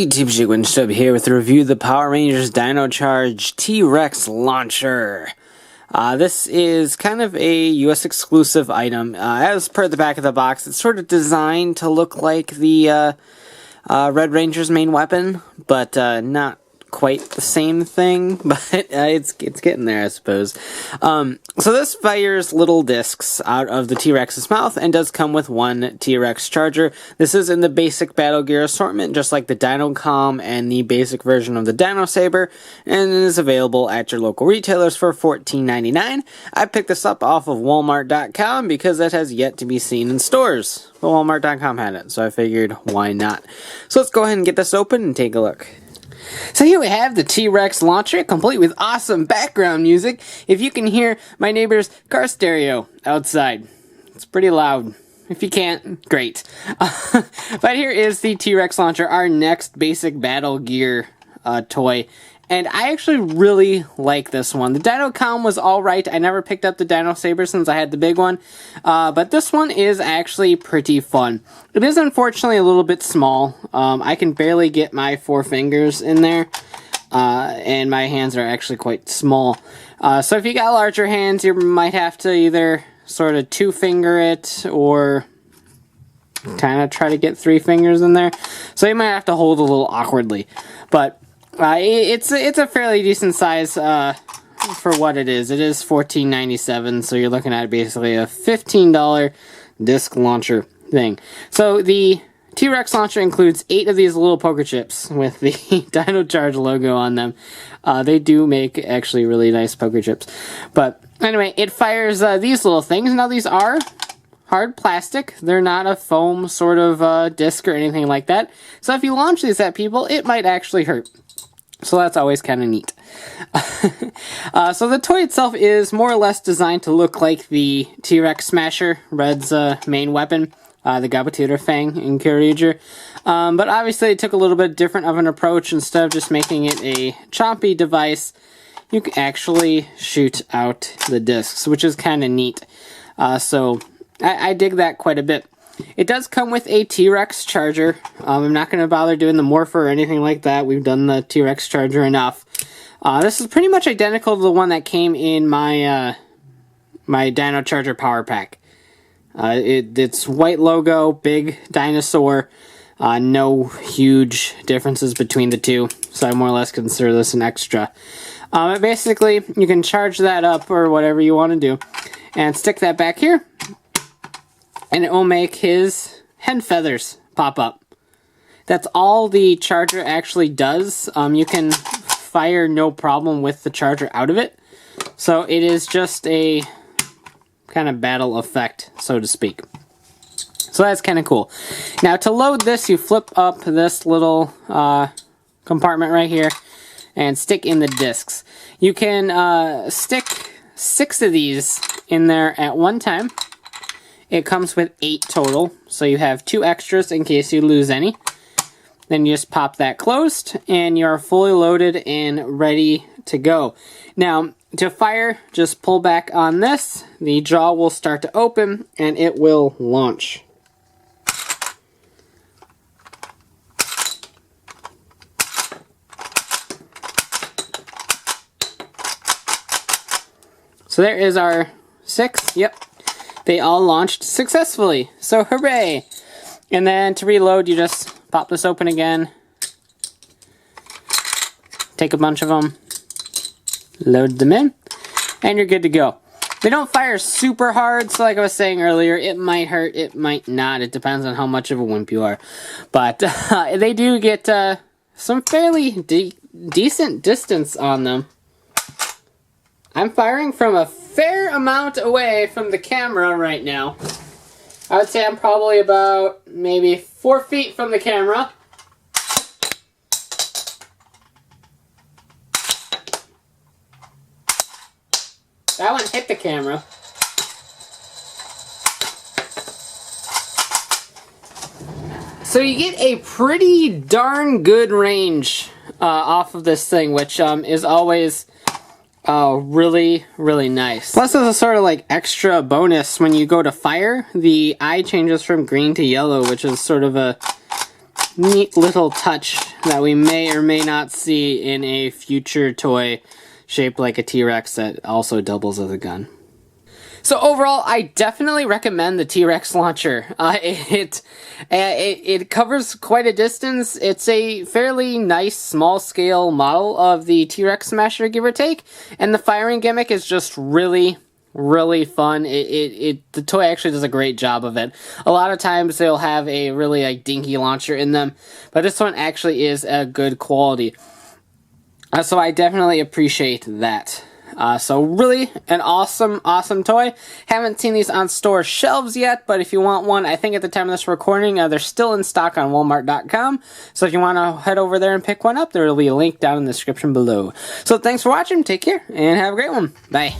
YouTube, Winstub here with a review of the Power Rangers Dino Charge T-Rex Launcher. This is kind of a US exclusive item. As per the back of the box, it's sort of designed to look like the Red Ranger's main weapon, but not quite the same thing, but it's getting there, I suppose. So this fires little discs out of the T-Rex's mouth and does come with one T-Rex charger. This is in the basic Battle Gear assortment, just like the Dino Com and the basic version of the Dino Saber, and it is available at your local retailers for $14.99. I picked this up off of Walmart.com because it has yet to be seen in stores. But Walmart.com had it, so I figured, why not? So let's go ahead and get this open and take a look. So here we have the T-Rex launcher, complete with awesome background music. If you can hear my neighbor's car stereo outside, it's pretty loud. If you can't, great. But here is the T-Rex launcher, our next basic Battle Gear toy. And I actually really like this one. The Dino Com was alright. I never picked up the Dino Saber since I had the big one. But this one is actually pretty fun. It is unfortunately a little bit small. I can barely get my 4 fingers in there. And my hands are actually quite small. So if you got larger hands, you might have to either sort of 2-finger it or kind of try to get 3 fingers in there. So you might have to hold a little awkwardly. But it's a fairly decent size for what it is. It is $14.97, so you're looking at basically a $15 disc launcher thing. So the T-Rex launcher includes 8 of these little poker chips with the Dino Charge logo on them. They do make actually really nice poker chips. But anyway, it fires these little things. Now these are hard plastic. They're not a foam sort of disc or anything like that. So if you launch these at people, it might actually hurt. So that's always kind of neat. So the toy itself is more or less designed to look like the T-Rex Smasher, Red's main weapon, the Gabutyra Fang in Kyoryuger. But obviously it took a little bit different of an approach. Instead of just making it a chompy device, you can actually shoot out the discs, which is kind of neat. So I dig that quite a bit. It does come with a T-Rex charger. I'm not going to bother doing the morpher or anything like that. We've done the T-Rex charger enough. This is pretty much identical to the one that came in my my Dino Charger Power Pack. It's white logo, big dinosaur. No huge differences between the two, so I more or less consider this an extra. Basically, you can charge that up or whatever you want to do, and stick that back here. And it will make his head feathers pop up. That's all the charger actually does. You can fire no problem with the charger out of it. So it is just a kind of battle effect, so to speak. So that's kind of cool. Now to load this, you flip up this little compartment right here and stick in the discs. You can stick 6 of these in there at one time. It comes with 8 total, so you have 2 extras in case you lose any. Then you just pop that closed, and you're fully loaded and ready to go. Now, to fire, just pull back on this. The jaw will start to open, and it will launch. So there is our 6. Yep. They all launched successfully, so hooray! And then to reload, you just pop this open again, take a bunch of them, load them in, and you're good to go. They don't fire super hard, so like I was saying earlier, it might hurt, it might not, it depends on how much of a wimp you are. But they do get some fairly decent distance on them. I'm firing from a fair amount away from the camera right now. I would say I'm probably about maybe 4 feet from the camera. That one hit the camera. So you get a pretty darn good range off of this thing, which is always really, really nice. Plus, as a sort of like extra bonus, when you go to fire, the eye changes from green to yellow, which is sort of a neat little touch that we may or may not see in a future toy shaped like a T-Rex that also doubles as a gun. So overall, I definitely recommend the T-Rex launcher. It covers quite a distance. It's a fairly nice, small-scale model of the T-Rex Smasher, give or take, and the firing gimmick is just really fun. The toy actually does a great job of it. A lot of times they'll have a really like dinky launcher in them, but this one actually is a good quality. So I definitely appreciate that. So really an awesome toy. Haven't seen these on store shelves yet, but if you want one, I think at the time of this recording, they're still in stock on Walmart.com. So if you want to head over there and pick one up, there will be a link down in the description below. So thanks for watching, take care, and have a great one. Bye.